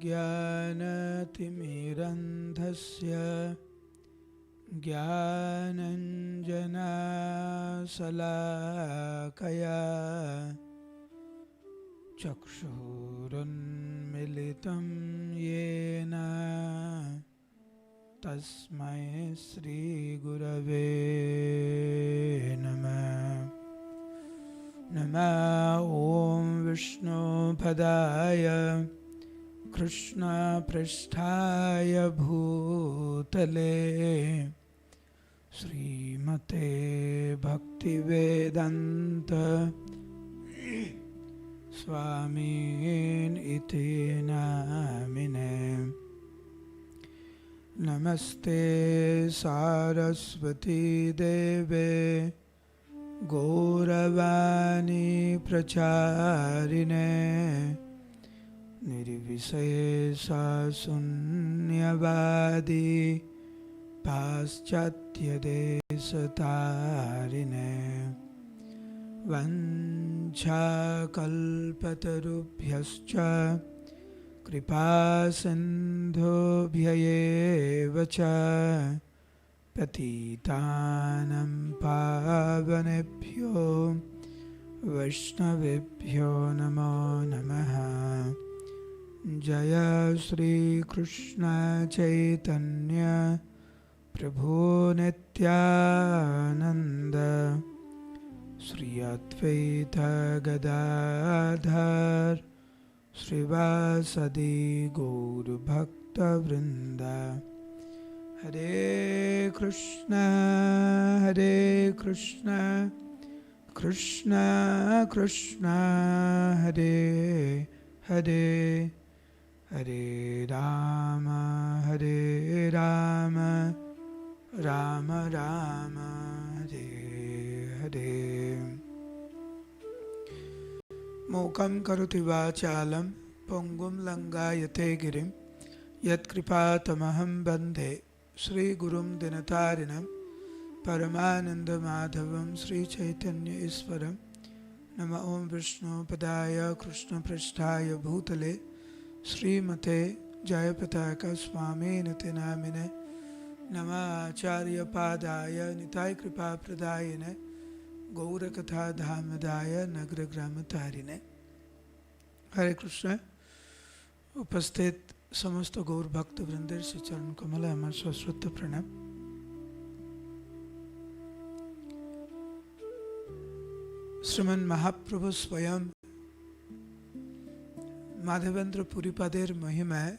ज्ञानतिमिरन्धस्य ज्ञानञ्जनशलाकया चक्षुरुन्मिलितं येन तस्मै श्रीगुरवे नमः। नमः ॐ विष्णुपदाय कृष्णपृष्ठाय भूतले श्रीमते भक्तिवेदान्त स्वामिन् इति नामिने। नमस्ते सारस्वती देवे गौरवाणी प्रचारिणे निर्विशेषा शून्यवादी पाश्चात्यदेशतारिणे वञ्चाकल्पतरुभ्यश्च कृपासिन्धुभ्यैव च पतितानं पावनेभ्यो वैष्णवेभ्यो नमो नमः। जय श्री कृष्ण चैतन्य प्रभु नित्यानंद श्री अद्वैत गदाधर श्रीवासदि गौर भक्त वृंद। हरे कृष्ण कृष्ण कृष्ण हरे हरे हरे राम राम राम हरे हरे। मूकं करोति वाचालं पङ्गुं लङ्घयते गिरिं यत्कृपातमहं वन्दे श्रीगुरुं दिनतारिणं परमानन्दमाधवं श्रीचैतन्य ईश्वरं। नमः ॐ विष्णुपदाय कृष्णपृष्ठाय भूतले श्रीमते जयपताका स्वामिनिति नामिने। नमः आचार्यपादाय निताय कृपाप्रदायिने गौरकथाधामदाय नगरग्रामतारिणे। हरे कृष्ण। उपस्थित समस्त गौर भक्त वृंदेर श्री चरण कमले আমার সশ্রদ্ধ প্রণাম। শ্রীমন মহাপ্রভু স্বয়ং মাধবেন্দ্র পুরীপাদের মহিমায়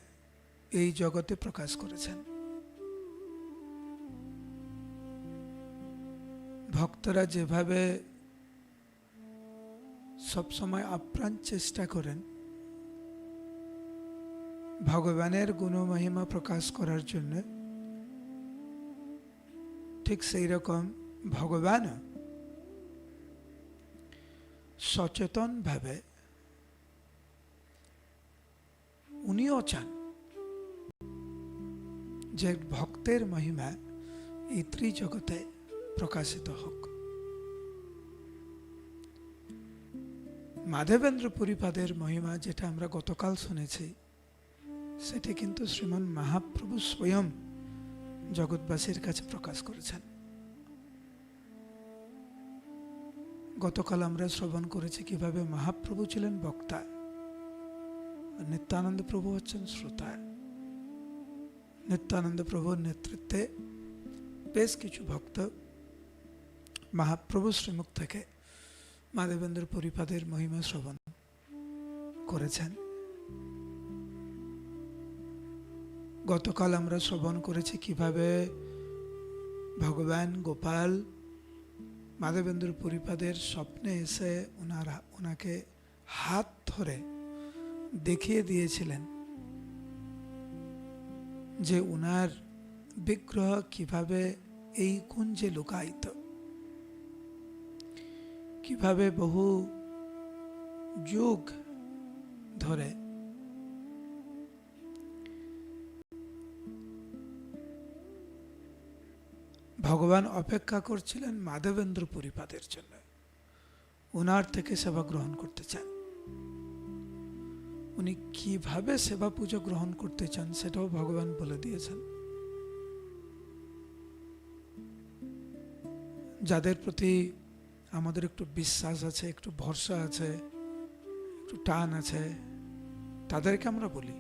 এই জগতে প্রকাশ করেছেন। ভক্তরা যেভাবে সবসময় আপ্রাণ চেষ্টা করেন ভগবানের গুণমহিমা প্রকাশ করার জন্য, ঠিক সেই রকম ভগবান সচেতনভাবে উনিও চান যে ভক্তের মহিমা এই ত্রিজগতে প্রকাশিত হোক। মাধবেন্দ্র পুরীপাদের মহিমা যেটা আমরা গতকাল শুনেছি সেটি কিন্তু শ্রীমান মহাপ্রভু স্বয়ং জগৎবাসীর কাছে প্রকাশ করেছেন। গতকাল আমরা শ্রবণ করেছি কিভাবে মহাপ্রভু ছিলেন বক্তা, নিত্যানন্দ প্রভু হচ্ছেন শ্রোতা। নিত্যানন্দ প্রভুর নেতৃত্বে বেশ কিছু ভক্ত মহাপ্রভু শ্রীমুখ থেকে মাধবেন্দ্র পুরীপাদের মহিমা শ্রবণ করেছেন। গতকাল আমরা শ্রবণ করেছি কিভাবে ভগবান গোপাল মাধবেন্দ্র পুরীপাদের স্বপ্নে এসে ওনাকে হাত ধরে দেখিয়ে দিয়েছিলেন যে উনার বিগ্রহ কিভাবে এই কুঞ্জে লুকায়িত, কিভাবে বহু যুগ ধরে ভগবান অপেক্ষা করছিলেন মাধবেন্দ্র পুরীপাদের জন্য, ওনার থেকে সেবা গ্রহণ করতে চান। উনি কিভাবে সেবা পুজো গ্রহণ করতে চান সেটাও ভগবান বলে দিয়েছেন। যাদের প্রতি আমাদের একটু বিশ্বাস আছে, একটু ভরসা আছে, একটু টান আছে, তাদেরকে আমরা বলি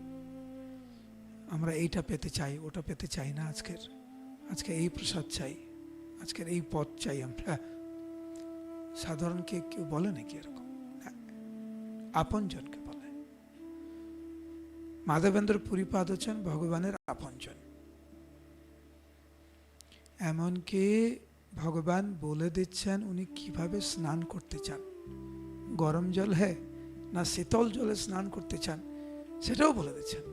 আমরা এইটা পেতে চাই, ওটা পেতে চাই না, আজকে এই প্রসাদ চাই, আজকের এই পথ চাই। আমরা সাধারণ কেউ বলে নাকি এরকম? আপনজনকে বলে। মাধবেন্দ্র পুরীপাদ হচ্ছেন ভগবানের আপনজন। এমনকি ভগবান বলে দিচ্ছেন উনি কিভাবে স্নান করতে চান, গরম জল না শীতল জলে স্নান করতে চান সেটাও বলে দিচ্ছেন।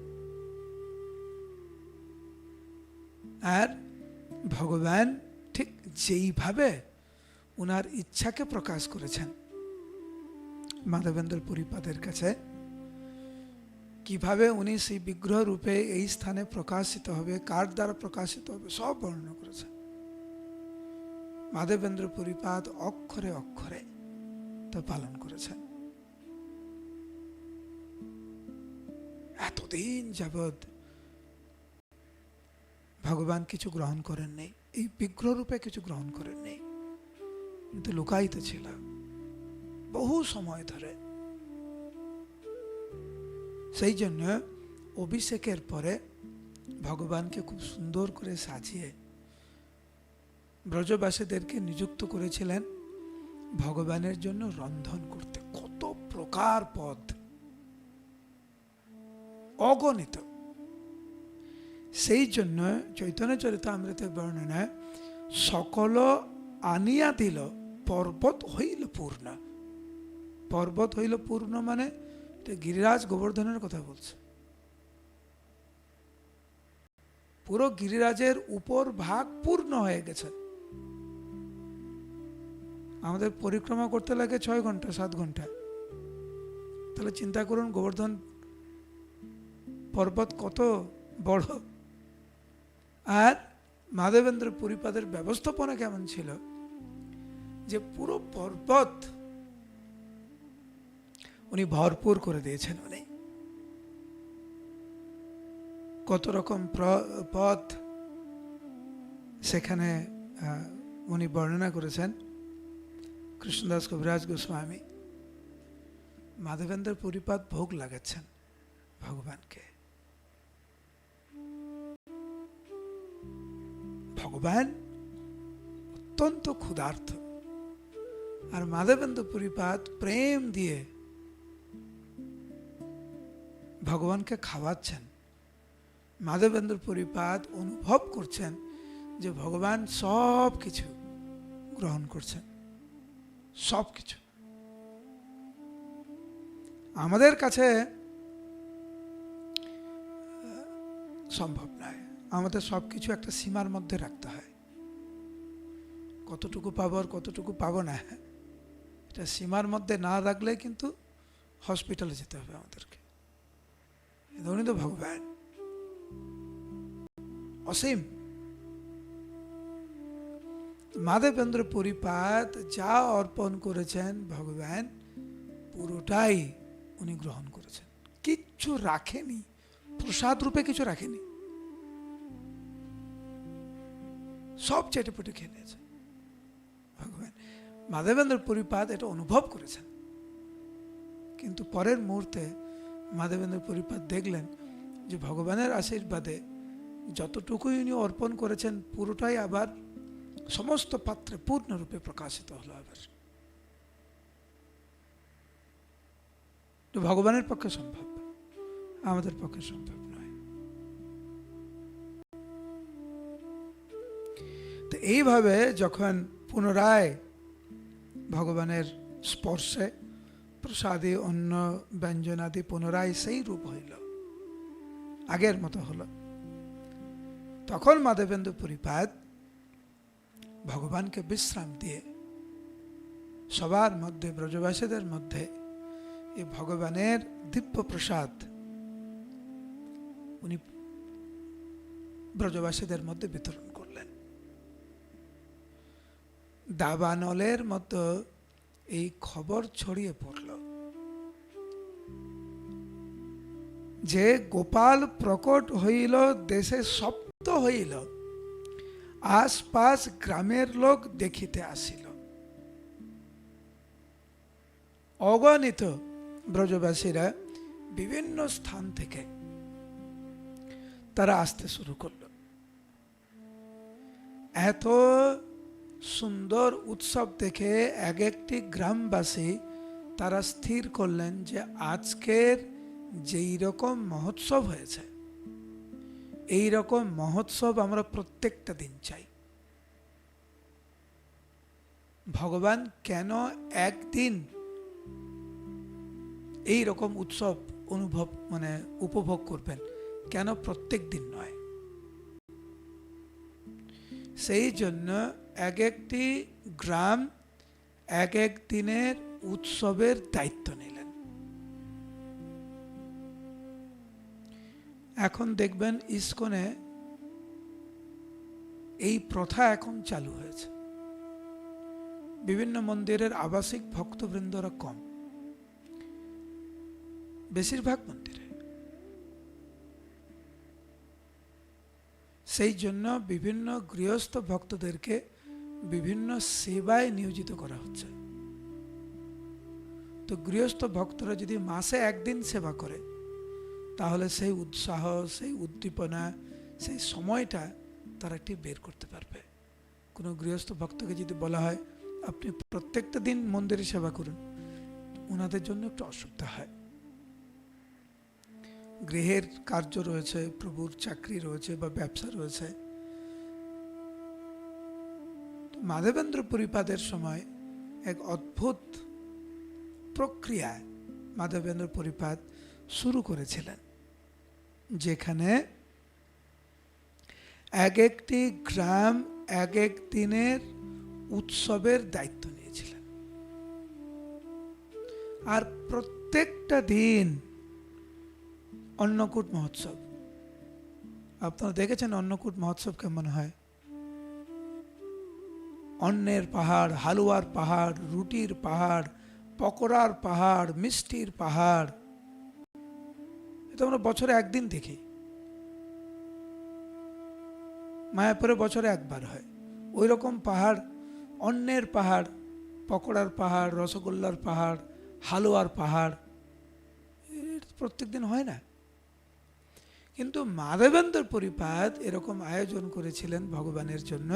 আর ভগবান ঠিক যেইভাবে উনার ইচ্ছাকে প্রকাশ করেছেন মাধবেন্দ্র পুরীপাদের কাছে, কিভাবে উনি সেই বিগ্রহ রূপে এই স্থানে প্রকাশিত হবে, কার দ্বারা প্রকাশিত হবে, সব বর্ণনা করেছেন। মাধবেন্দ্র পুরীপাদ অক্ষরে অক্ষরে তা পালন করেছেন। এতদিন যাবৎ ভগবান কিছু গ্রহণ করেননি, এই বিগ্রহ রূপে কিছু গ্রহণ করেননি, কিন্তু লুকায়িত ছিল বহু সময় ধরে। সেই জন্য অভিষেকের পরে ভগবানকে খুব সুন্দর করে সাজিয়ে ব্রজবাসীদেরকে নিযুক্ত করেছিলেন ভগবানের জন্য রন্ধন করতে। কত প্রকার পদ, অগণিত। সেই জন্য চৈতন্য চরিতামৃতের বর্ণনায় সকল আনিয়া দিল পর্বত হইল পূর্ণ। পর্বত হইল পূর্ণ মানে গিরিরাজ গোবর্ধনের কথা বলছে। পুরো গিরিরাজের উপর ভাগ পূর্ণ হয়ে গেছে। আমাদের পরিক্রমা করতে লাগে 6 ঘন্টা 7 ঘন্টা, তাহলে চিন্তা করুন গোবর্ধন পর্বত কত বড়। আর মাধবেন্দ্র পুরীপাদের ব্যবস্থাপনা কেমন ছিল যে পুরো পর্বত উনি ভরপুর করে দিয়েছেন। উনি কত রকম পথ সেখানে উনি বর্ণনা করেছেন। কৃষ্ণদাস কবিরাজ গোস্বামী মাধবেন্দ্র পুরীপাদ ভোগ লাগাচ্ছেন ভগবানকে। ভগবান অত্যন্ত ক্ষুধার্ত, আর মাধবেন্দ্র পুরীপাদ প্রেম দিয়ে ভগবানকে খাওয়াচ্ছেন। মাধবেন্দ্র পুরীপাদ অনুভব করছেন যে ভগবান সব কিছু গ্রহণ করছেন, সব কিছু। আমাদের কাছে সম্ভব নয়, আমাদের সবকিছু একটা সীমার মধ্যে রাখতে হয়। কতটুকু পাবো আর কতটুকু পাবো না, এটা সীমার মধ্যে না রাখলে কিন্তু হসপিটালে যেতে হবে আমাদেরকে। উনি তো ভগবান অসীম। মাধবেন্দ্র পুরীপাদ যা অর্পণ করেছেন ভগবান পুরোটাই উনি গ্রহণ করেছেন, কিচ্ছু রাখেনি, প্রসাদ রূপে কিছু রাখেনি, সব চেটেপুটে খেয়ে নিয়েছে ভগবান। মাধবেন্দ্র পুরীপাদ এটা অনুভব করেছেন, কিন্তু পরের মুহূর্তে মাধবেন্দ্র পুরীপাদ দেখলেন যে ভগবানের আশীর্বাদে যতটুকুই উনি অর্পণ করেছেন পুরোটাই আবার সমস্ত পাত্রে পূর্ণরূপে প্রকাশিত হলো। আবার ভগবানের পক্ষে সম্ভব, আমাদের পক্ষে সম্ভব নয়। তো এইভাবে যখন পুনরায় ভগবানের স্পর্শে প্রসাদী অন্ন ব্যঞ্জনাদি পুনরায় সেই রূপ হইল, আগের মতো হলো, তখন মাধবেন্দ্র পুরীপাদ ভগবানকে বিশ্রাম দিয়ে সবার মধ্যে, ব্রজবাসীদের মধ্যে এই ভগবানের দিব্য প্রসাদ উনি ব্রজবাসীদের মধ্যে বিতরণ করলেন। দাবানলের মতো এই খবর ছড়িয়ে পড়ল যে গোপাল প্রকট হইল দেশে সপ্ত হইল, আশপাশ গ্রামের লোক দেখিতে আসিল। অগণিত ব্রজবাসীরা বিভিন্ন স্থান থেকে তারা আসতে শুরু করলো। এত সুন্দর উৎসব দেখে এক একটি গ্রামবাসী তারা স্থির করলেন যে আজকের যেই রকম মহোৎসব হয়েছে, এই রকম মহোৎসব আমরা প্রত্যেকটা দিন চাই। ভগবান কেন একদিন এই রকম উৎসব উপভোগ করবেন, কেন প্রত্যেক দিন নয়? সেই জন্য এক একটি গ্রাম এক এক দিনের উৎসবের দায়িত্ব নিলেন। এখন দেখবেন ইসকনে এই প্রথা এখন চালু হয়েছে। বিভিন্ন মন্দিরের আবাসিক ভক্তবৃন্দরা কম, বেশিরভাগ মন্দিরে। সেই জন্য বিভিন্ন গৃহস্থ ভক্তদেরকে বিভিন্ন সেবায় নিয়োজিত করা হচ্ছে। তো গৃহস্থ ভক্তরা যদি মাসে একদিন সেবা করে, তাহলে সেই উৎসাহ, সেই উদ্দীপনা, সেই সময়টা তারা একটি বের করতে পারবে। কোনো গৃহস্থ ভক্তকে যদি বলা হয় আপনি প্রত্যেকটা দিন মন্দিরে সেবা করুন, ওনাদের জন্য একটু অসুবিধা হয়। গৃহের কার্য রয়েছে, প্রভুর চাকরি রয়েছে বা ব্যবসা রয়েছে। মাধবেন্দ্র পুরীপাদের সময় এক অদ্ভুত প্রক্রিয়া মাধবেন্দ্র পুরীপাদ শুরু করেছিলেন, যেখানে এক একটি গ্রাম এক এক দিনের উৎসবের দায়িত্ব নিয়েছিলেন। আর প্রত্যেকটা দিন অন্নকূট মহোৎসব। আপনারা দেখেছেন অন্নকূট মহোৎসব কেমন হয়? অন্নের পাহাড়, হালুয়ার পাহাড়, রুটির পাহাড়, পকোড়ার পাহাড়, মিষ্টির পাহাড়। এটা আমরা বছরে একদিন দেখি। মায়াপুরে বছরে একবার হয়। ওই রকম পাহাড়, অন্নের পাহাড়, পকোড়ার পাহাড়, রসগোল্লার পাহাড়, হালুয়ার পাহাড়, প্রত্যেক দিন হয় না। কিন্তু মাধবেন্দ্র পুরীপাদ এরকম আয়োজন করেছিলেন ভগবানের জন্য,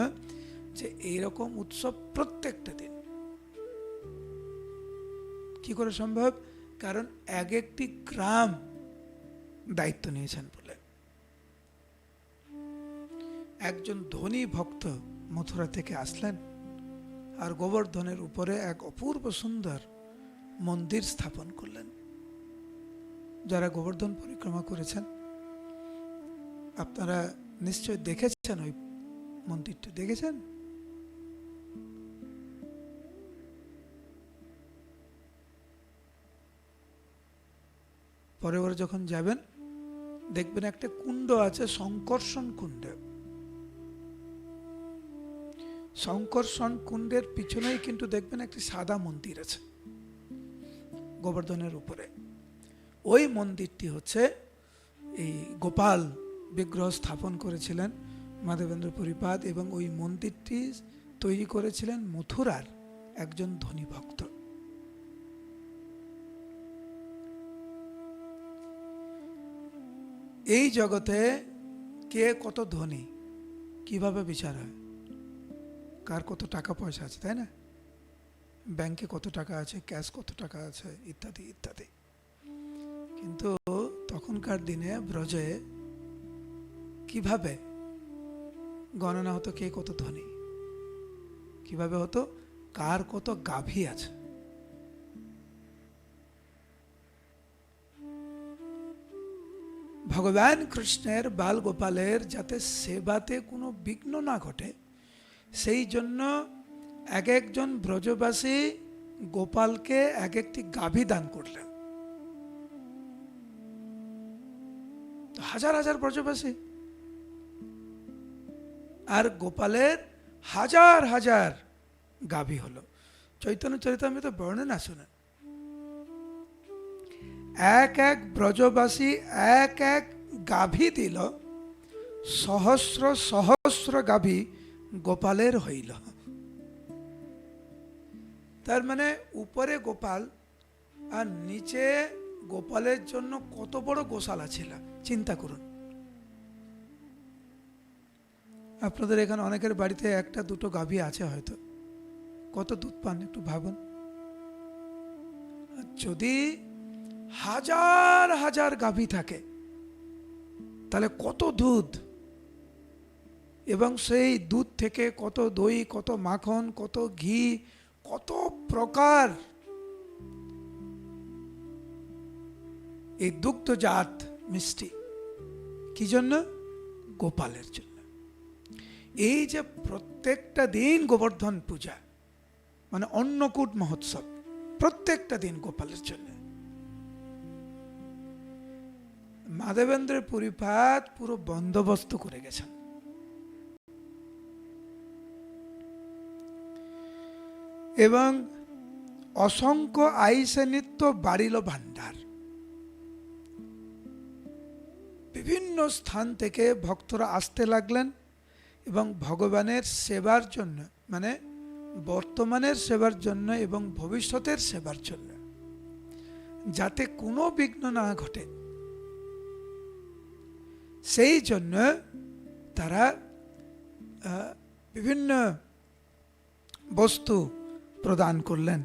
যে এইরকম উৎসব প্রত্যেকটা দিন। কি করে সম্ভব? কারণ এক একটি গ্রাম দায়িত্ব নিয়েছেন বলে। একজন ধনী ভক্ত মথুরা থেকে আসলেন আর গোবর্ধনের উপরে এক অপূর্ব সুন্দর মন্দির স্থাপন করলেন। যারা গোবর্ধন পরিক্রমা করেছেন আপনারা নিশ্চয় দেখেছেন, ওই মন্দিরটা দেখেছেন। পরে যখন যাবেন দেখবেন একটা কুণ্ড আছে, শঙ্কর্ষণ কুণ্ড। শঙ্কর্ষণ কুণ্ডের পিছনেই কিন্তু দেখবেন একটি সাদা মন্দির আছে গোবর্ধনের উপরে। ওই মন্দিরটি হচ্ছে এই গোপাল বিগ্রহ স্থাপন করেছিলেন মাধবেন্দ্র পুরীপাদ, এবং ওই মন্দিরটি তৈরি করেছিলেন মথুরার একজন ধনী ভক্ত। এই জগতে কে কত ধনী কিভাবে বিচার হয়? কার কত টাকা পয়সা আছে, তাই না? ব্যাংকে কত টাকা আছে, ক্যাশ কত টাকা আছে, ইত্যাদি ইত্যাদি। কিন্তু তখনকার দিনে ব্রজে কিভাবে গণনা হতো কে কত ধনী? কিভাবে হতো? কার কত গাভী আছে। ভগবান কৃষ্ণের বাল গোপালের যাতে সেবাতে কোনো বিঘ্ন না ঘটে, সেই জন্য এক একজন ব্রজবাসী গোপালকে এক একটি গাভী দান করলেন। হাজার হাজার ব্রজবাসী, আর গোপালের হাজার হাজার গাভী হলো। চৈতন্য চরিতামৃত বর্ণনা শুনেন। এক এক ব্রজবাসী এক এক গাভী দিল, সহস্র সহস্র গাভী গোপালের হইল। তার মানে উপরে গোপাল আর নিচে গোপালের জন্য কত বড় গোশালা ছিল চিন্তা করুন। আপনাদের এখানে অনেকের বাড়িতে একটা দুটো গাভী আছে হয়তো, কত দুধ পান একটু ভাবুন। যদি হাজার হাজার গাভী থাকে তাহলে কত দুধ, এবং সেই দুধ থেকে কত দই, কত মাখন, কত ঘি, কত প্রকার এই দুগ্ধজাত মিষ্টি। কি জন্য? গোপালের জন্য। এই যে প্রত্যেকটা দিন গোবর্ধন পূজা মানে অন্নকূট মহোৎসব, প্রত্যেকটা দিন গোপালের জন্য। মাধবেন্দ্রের পুরীপাদ পুরো বন্দোবস্ত করে গেছেন। এবং অসংখ্য আইসে নিত্য বাড়িল ভান্ডার। বিভিন্ন স্থান থেকে ভক্তরা আসতে লাগলেন এবং ভগবানের সেবার জন্য, মানে বর্তমানের সেবার জন্য এবং ভবিষ্যতের সেবার জন্য, যাতে কোনো বিঘ্ন না ঘটে সেই জন্য তারা বিভিন্ন বস্তু প্রদান করলেন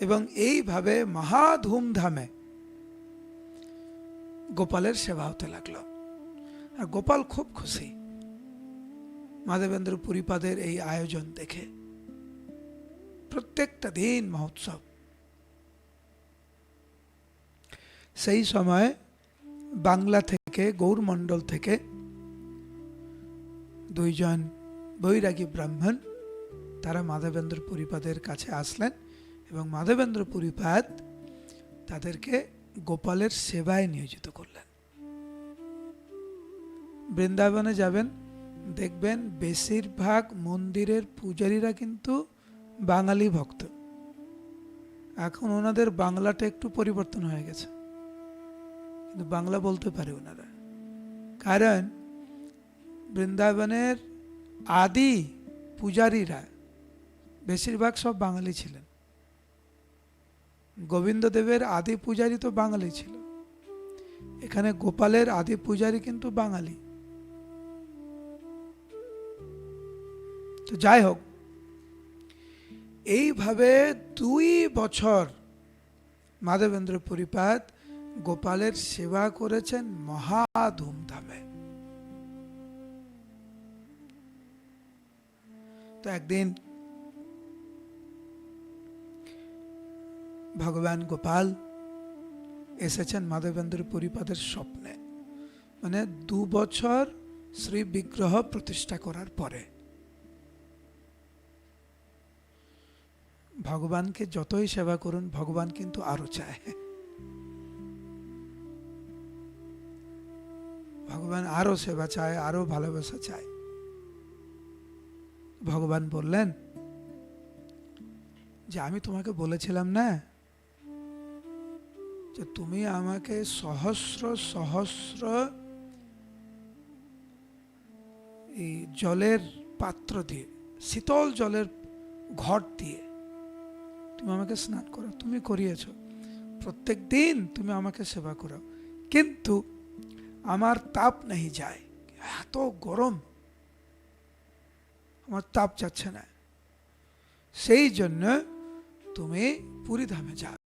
এবং এইভাবে মহা ধুমধামে গোপালের সেবা হতে লাগলো। আর গোপাল খুব খুশি মাধবেন্দ্র পুরীপাদের এই আয়োজন দেখে। প্রত্যেকটা দিন মহোৎসব। সেই সময় বাংলা থেকে, গৌরমণ্ডল থেকে দুইজন বৈরাগী ব্রাহ্মণ তারা মাধবেন্দ্র পুরীপাদের কাছে আসলেন এবং মাধবেন্দ্র পুরীপাদ তাদেরকে গোপালের সেবায় নিয়োজিত করলেন। বৃন্দাবনে যাবেন, দেখবেন বেশিরভাগ মন্দিরের পূজারীরা কিন্তু বাঙালি ভক্ত। এখন ওনাদের বাংলাটা একটু পরিবর্তন হয়ে গেছে, কিন্তু বাংলা বলতে পারে ওনারা, কারণ বৃন্দাবনের আদি পূজারীরা বেশিরভাগ সব বাঙালি ছিলেন। গোবিন্দদেবের আদি পূজারী তো বাঙালি ছিল, এখানে গোপালের আদি পূজারী কিন্তু বাঙালি। তো যাই হোক, এইভাবে 2 বছর মাধবেন্দ্র পুরীপাদ গোপালের সেবা করেছেন মহা ধুমধামে। তো একদিন ভগবান গোপাল এসেছেন মাধবেন্দ্র পুরীপাদের স্বপ্নে, মানে 2 বছর শ্রী বিগ্রহ প্রতিষ্ঠা করার পরে। ভগবানকে যতই সেবা করুন, ভগবান কিন্তু আরো চায়, ভগবান আরো সেবা চায়, আরো ভালোবাসা চায়। ভগবান বললেন যে আমি তোমাকে বলেছিলাম না যে তুমি আমাকে সহস্র সহস্র এই জলের পাত্র দিয়ে, শীতল জলের ঘট দিয়ে তুমি আমাকে স্নান করো, তুমি করিয়েছ, প্রত্যেক দিন তুমি আমাকে সেবা করো, কিন্তু আমার তাপ নেই যায়, এত গরম, আমার তাপ যাচ্ছে না, সেই জন্য তুমি পুরীধামে যাও,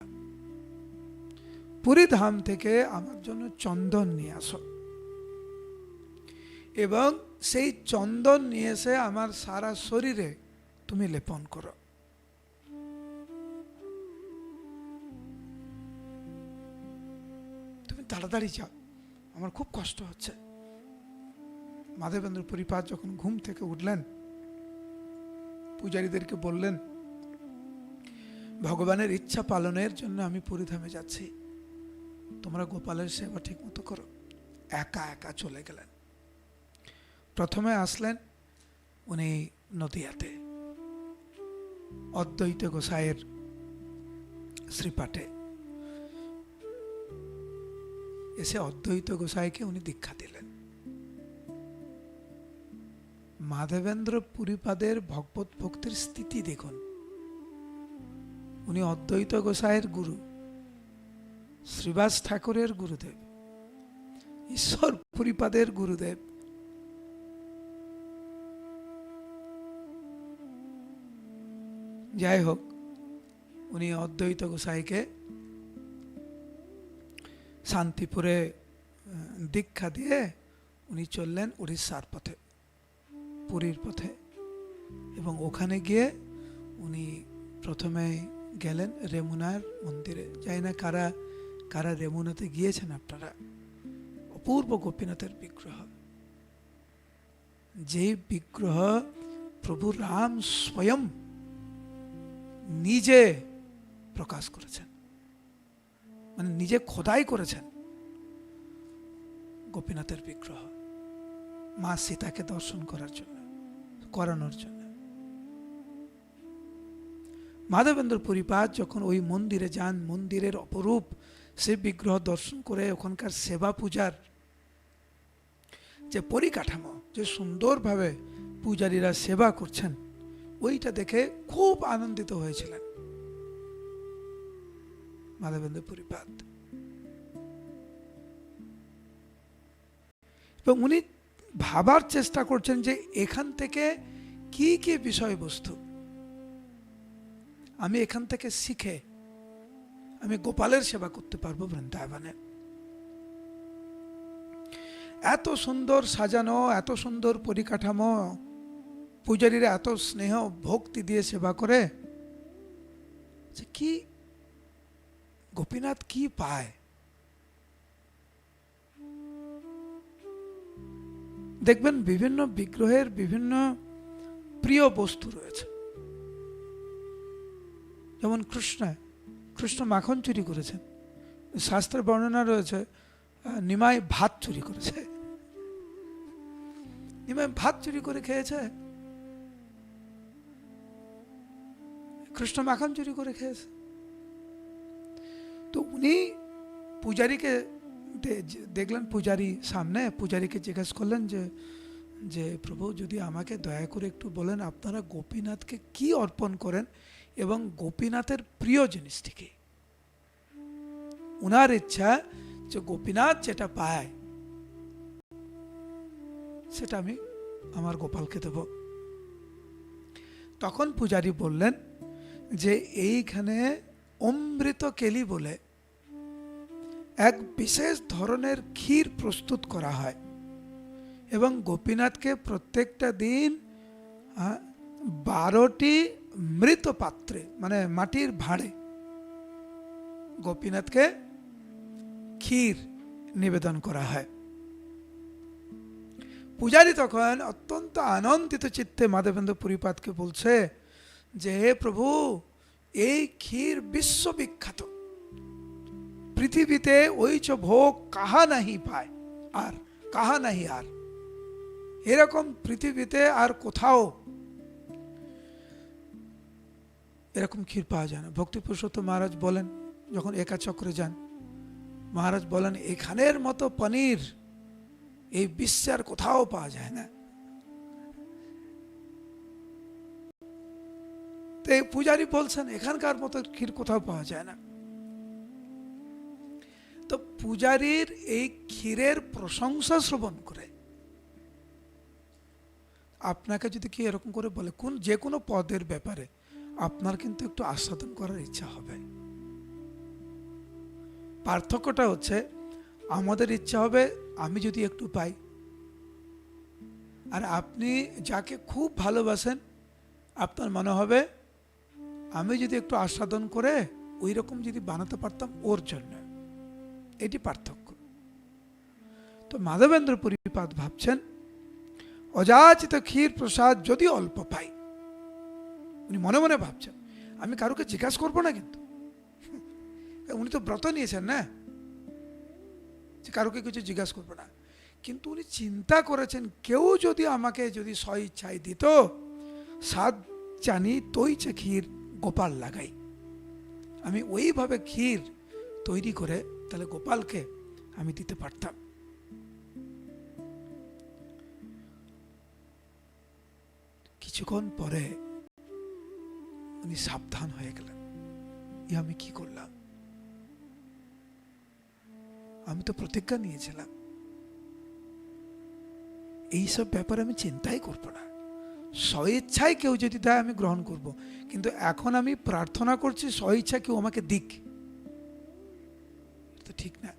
পুরীধাম থেকে আমার জন্য চন্দন নিয়ে আসো এবং সেই চন্দন নিয়ে এসে আমার সারা শরীরে তুমি লেপন করো। তুমি তাড়াতাড়ি যাও, আমার খুব কষ্ট হচ্ছে। মাধবেন্দ্র পুরীপাদ যখন ঘুম থেকে উঠলেন, পূজারীদেরকে বললেন ভগবানের ইচ্ছা পালনের জন্য আমি পুরীধামে যাচ্ছি, তোমরা গোপালের সেবা ঠিক মতো করো। একা একা চলে গেলেন। প্রথমে আসলেন উনি নদিয়াতে অদ্বৈত গোসাইয়ের শ্রীপাঠে এসে অদ্বৈত গোসাইকে উনি দীক্ষা দিলেন। মাধবেন্দ্র পুরীপাদের ভগবত ভক্তির স্থিতি দেখুন। উনি অদ্বৈত গোসাইয়ের গুরু, শ্রীবাস ঠাকুরের গুরুদেব, ঈশ্বর পুরীপাদের গুরুদেব। যাই হোক, উনি অদ্বৈত গোসাইকে শান্তিপুরে দীক্ষা দিয়ে উনি চললেন উড়িষ্যার পথে, পুরীর পথে। এবং ওখানে গিয়ে উনি প্রথমে গেলেন রেমুনার মন্দিরে। জানি না কারা কারা রেমুনাতে গিয়েছেন আপনারা। অপূর্ব গোপীনাথের বিগ্রহ, যে বিগ্রহ প্রভু রাম স্বয়ং নিজে প্রকাশ করেছেন, মানে নিজে খোদাই করেছেন গোপীনাথের বিগ্রহ, মা সীতাকে দর্শন করানোর জন্য। মাধবেন্দ্র পুরীপাদ যখন ওই মন্দিরে যান, মন্দিরের অপরূপ সে বিগ্রহ দর্শন করে ওখানকার সেবা পূজার যে পরিকাঠামো, যে সুন্দরভাবে পূজারীরা সেবা করছেন, ওইটা দেখে খুব আনন্দিত হয়েছিলেন মাধবেন্দ্র পুরীপাদ। এবং উনি ভাবার চেষ্টা করছেন যে এখান থেকে কি কি বিষয়বস্তু আমি এখান থেকে শিখে আমি গোপালের সেবা করতে পারবো বৃন্দাবনে। এত সুন্দর সাজানো, এত সুন্দর পরিকাঠামো, পূজারীরা এত স্নেহ ভক্তি দিয়ে সেবা করে, যে কি গোপীনাথ কি পায়। দেখবেন বিভিন্ন বিগ্রহের বিভিন্ন প্রিয় বস্তু রয়েছে। যেমন কৃষ্ণ মাখন চুরি করেছেন, শাস্ত্রে বর্ণনা রয়েছে নিমাই ভাত চুরি করেছে, নিমাই ভাত চুরি করে খেয়েছে, কৃষ্ণ মাখন চুরি করে খেয়েছে। তো উনি পূজারীকে দেখলেন, পূজারী সামনে, পূজারীকে জিজ্ঞেস করলেন যে প্রভু, যদি আমাকে দয়া করে একটু বলেন আপনারা গোপীনাথকে কি অর্পণ করেন এবং গোপীনাথের প্রিয় জিনিসটি কি। উনার ইচ্ছা যে গোপীনাথ যেটা পায় সেটা আমি আমার গোপালকে দেব। তখন পূজারী বললেন যে এইখানে অমৃত কেলি বলে এক বিশেষ ধরনের ক্ষীর প্রস্তুত করা হয় এবং গোপীনাথকে প্রত্যেকটা দিন 12টি মৃত পাত্রে, মানে মাটির ভাঁড়ে গোপীনাথকে ক্ষীর নিবেদন করা হয়। পূজারী তখন অত্যন্ত আনন্দিত চিত্তে মাধবেন্দ্র পুরীপাদকে বলছে যে হে প্রভু, এই ক্ষীর বিশ্ববিখ্যাত, পৃথিবীতে ওই চ ভোগ কাহা নাহি পায়, আর কাহা নাহি, আর এরকম পৃথিবীতে আর কোথাও এরকম ক্ষীর পাওয়া যায় না। ভক্তি পুরুষোত্তম মহারাজ বলেন, যখন একাচক্রে যান, মহারাজ বলেন এখানের মতো পনির এই বিশ্বে আর কোথাও পাওয়া যায় না। তো এই পূজারী বলছেন এখানকার মতো ক্ষীর কোথাও পাওয়া যায় না। তো পূজারীর এই ক্ষীরের প্রশংসা শ্রবণ করে আপনাকে যদি কি এরকম করে বলে যে কোনো পদের ব্যাপারে, আপনার কিন্তু একটু আস্বাদন করার ইচ্ছা হবে। পার্থক্যটা হচ্ছে আমাদের ইচ্ছা হবে আমি যদি একটু পাই, আর আপনি যাকে খুব ভালোবাসেন আপনার মনে হবে আমি যদি একটু আস্বাদন করে ওই রকম যদি বানাতে পারতাম ওর জন্য। এটি পার্থক্য। তো মাধবেন্দ্র পুরীপাদ ভাবছেন অযাচিত ক্ষীর প্রসাদ যদি অল্প পাই, উনি মনে মনে ভাবছেন আমি কারোকে জিজ্ঞাসা করবো না, কিন্তু উনি তো ব্রত নিয়েছেন না, যে কারোকে কিছু জিজ্ঞাসা করবো না। কিন্তু উনি চিন্তা করেছেন কেউ যদি আমাকে যদি স্বইচ্ছায় দিত, সাত জানি তৈছে ক্ষীর গোপাল লাগাই, আমি ওইভাবে ক্ষীর তৈরি করে তাহলে গোপালকে আমি দিতে পারতাম। কিছুক্ষণ পরে উনি সাবধান হয়ে গেলেন, আমি কি করলাম, আমি তো প্রতিজ্ঞা নিয়েছিলাম এইসব ব্যাপারে আমি চিন্তাই করবো না, স্বইচ্ছায় কেউ যদি দেয় আমি গ্রহণ করব, কিন্তু এখন আমি প্রার্থনা করছি স্বইচ্ছা কেউ আমাকে দিক, তো ঠিক না।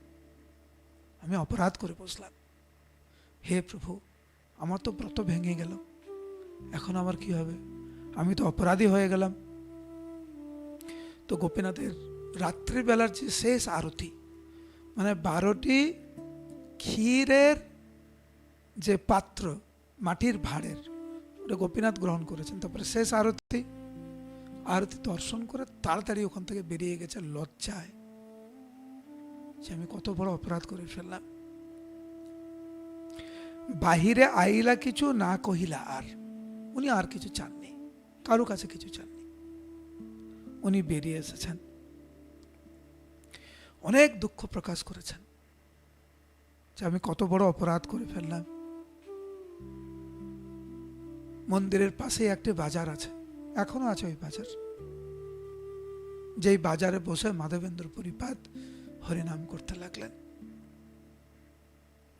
আমি অপরাধ করে বসলাম, হে প্রভু আমার তো ব্রত ভেঙে গেল, এখন আমার কি হবে, আমি তো অপরাধী হয়ে গেলাম। তো গোপীনাথের রাত্রিবেলার যে শেষ আরতি, মানে 12টি ক্ষীরের যে পাত্র মাটির ভাঁড়ের, ওটা গোপীনাথ গ্রহণ করেছেন। তারপরে শেষ আরতি, আরতি দর্শন করে তাড়াতাড়ি ওখান থেকে বেরিয়ে গেছে লজ্জায়, যে আমি কত বড় অপরাধ করে ফেললাম। বাহিরে আইলা কিছু না কহিলা আর, উনি আর কিছু চাননি, কারো কাছে কিছু চাননি, উনি বেরিয়ে এসেছেন। অনেক দুঃখ প্রকাশ করেছেন যে আমি কত বড় অপরাধ করে ফেললাম। মন্দিরের পাশেই একটি বাজার আছে, এখনো আছে ওই বাজার, যেই বাজারে বসে মাধবেন্দ্র পরিপাত হরিনাম করতে লাগলেন।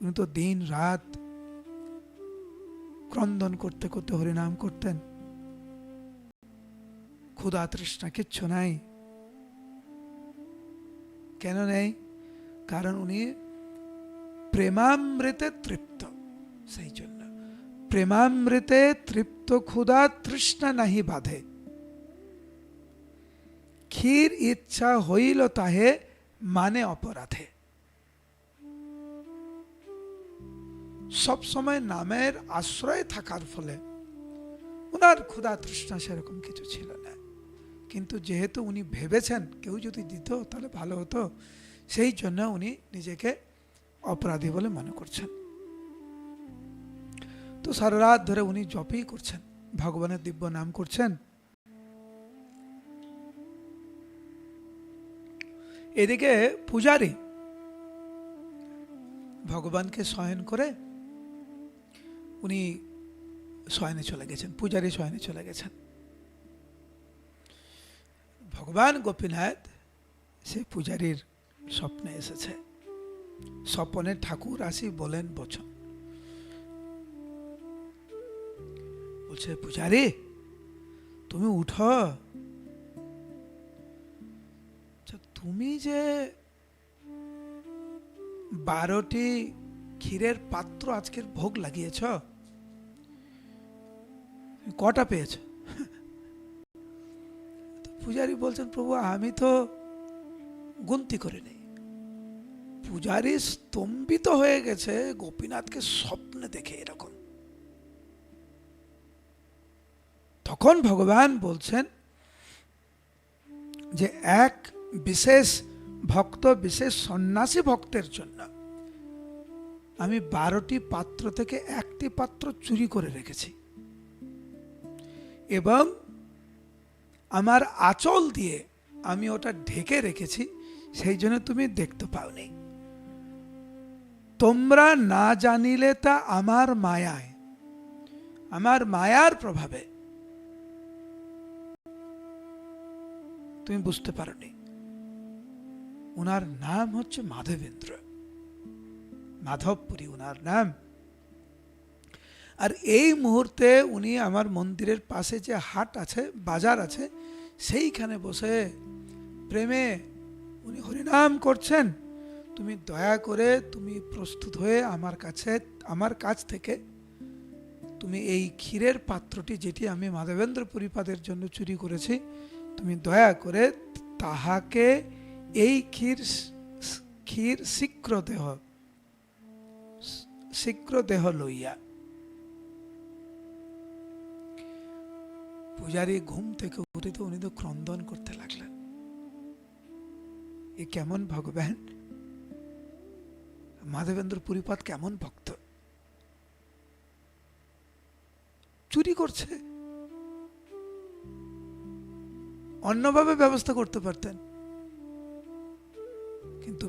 উনি তো দিন রাত ক্রন্দন করতে করতে হরিনাম করতেন, ক্ষুধা তৃষ্ণা কিচ্ছু নাই। কেন নেই? কারণ উনি প্রেমামৃতে তৃপ্ত, সেই জন্য। প্রেমামৃতে তৃপ্ত ক্ষুধা তৃষ্ণা নাহি বাধে, ক্ষীর ইচ্ছা হইল তাহে মানে অপরাধে। সব সময় নামের আশ্রয় থাকার ফলে ওনার ক্ষুধা তৃষ্ণা সেরকম কিছু ছিল না, কিন্তু যেহেতু উনি ভেবেছেন কেউ যদি দিত তাহলে ভালো হতো, সেই জন্য উনি নিজেকে অপরাধী বলে মনে করছেন। তো সারা রাত ধরে উনি জপই করছেন, ভগবানের দিব্য নাম করছেন। এদিকে পূজারী ভগবানকে শয়ন করে উনি শয়নে চলে গেছেন, পূজারী শয়নে চলে গেছেন। ভগবান গোপীনাথ সে পূজারীর স্বপ্নে এসেছে, স্বপনে ঠাকুর আসি বলেন বচন, বলছে পূজারী তুমি উঠো, তুমি যে 12টি ক্ষীরের পাত্র আজকের ভোগ লাগিয়েছ, কটা পেয়েছ? পূজারী বলছেন প্রভু আমি তো গুনতি করে নেই। পূজারী স্তম্ভিত হয়ে গেছে গোপীনাথকে স্বপ্নে দেখে এরকম। তখন ভগবান বলছেন যে এক বিশেষ ভক্ত, বিশেষ সন্ন্যাসী ভক্তের জন্য আমি 12টি পাত্র থেকে একটি পাত্র চুরি করে রেখেছি এবং আমার আঁচল দিয়ে আমি ওটা ঢেকে রেখেছি, সেই জন্য তুমি দেখতে পাওনি। তোমরা না জানিলে তা আমার মায়ায়, আমার মায়ার প্রভাবে তুমি বুঝতে পারোনি। ওনার নাম হচ্ছে মাধবেন্দ্র, মাধবপুরী ওনার নাম। আর এই মুহূর্তে উনি আমার মন্দিরের পাশে যে হাট আছে, বাজার আছে, সেইখানে বসে প্রেমে উনি হরিনাম করছেন। তুমি দয়া করে তুমি প্রস্তুত হয়ে আমার কাছ থেকে তুমি এই ক্ষীরের পাত্রটি, যেটি আমি মাধবেন্দ্র পরিপাদের জন্য চুরি করেছি, তুমি দয়া করে তাহাকে এই ক্ষীর শীঘ্র দেহ লইয়া। পূজারী ঘুম থেকে উঠে তো উনি তো ক্রন্দন করতে লাগলেন, এ কেমন ভগবান, মাধবেন্দ্র পুরীপাদ কেমন ভক্ত, চুরি করছে। অন্যভাবে ব্যবস্থা করতে পারতেন,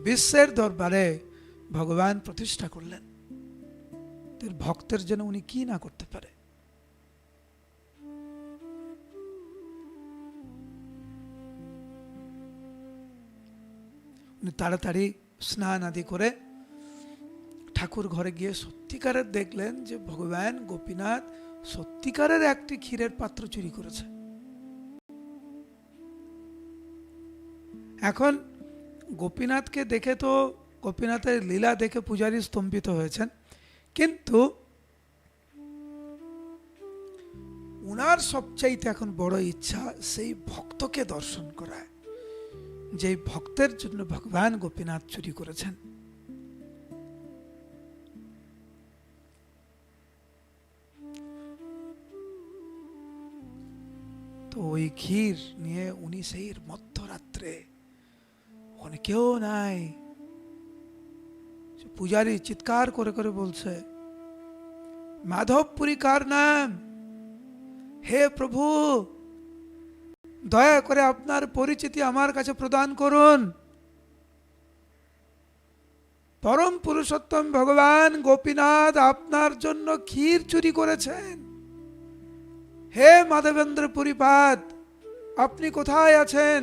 বিশ্বের দরবারে ভগবান প্রতিষ্ঠা করলেন। তার ভক্তের জন্য উনি কি না করতে পারে। উনি তাড়াতাড়ি স্নান আদি করে ঠাকুর ঘরে গিয়ে সত্যিকারের দেখলেন যে ভগবান গোপীনাথ সত্যিকারের একটি ক্ষীরের পাত্র চুরি করেছে। এখন গোপীনাথকে দেখে তো, গোপীনাথের লীলা দেখে পূজারী স্তম্ভিত হয়েছেন, কিন্তু উনার সবচাইতে এখন বড় ইচ্ছা সেই ভক্তকে দর্শন করা, যেই ভক্তের জন্য ভগবান গোপীনাথ চুরি করেছেন। তো ওই ক্ষীর নিয়ে উনি সেই মধ্যরাত্রে, ওখানে কেউ নাই, পূজারী চিৎকার করে করে বলছে, মাধবপুরী কার নাম, হে প্রভু দয়া করে আপনার পরিচিতি আমার কাছে প্রদান করুন। পরম পুরুষোত্তম ভগবান গোপীনাথ আপনার জন্য ক্ষীর চুরি করেছেন। হে মাধবেন্দ্র পুরীপাদ, আপনি কোথায় আছেন?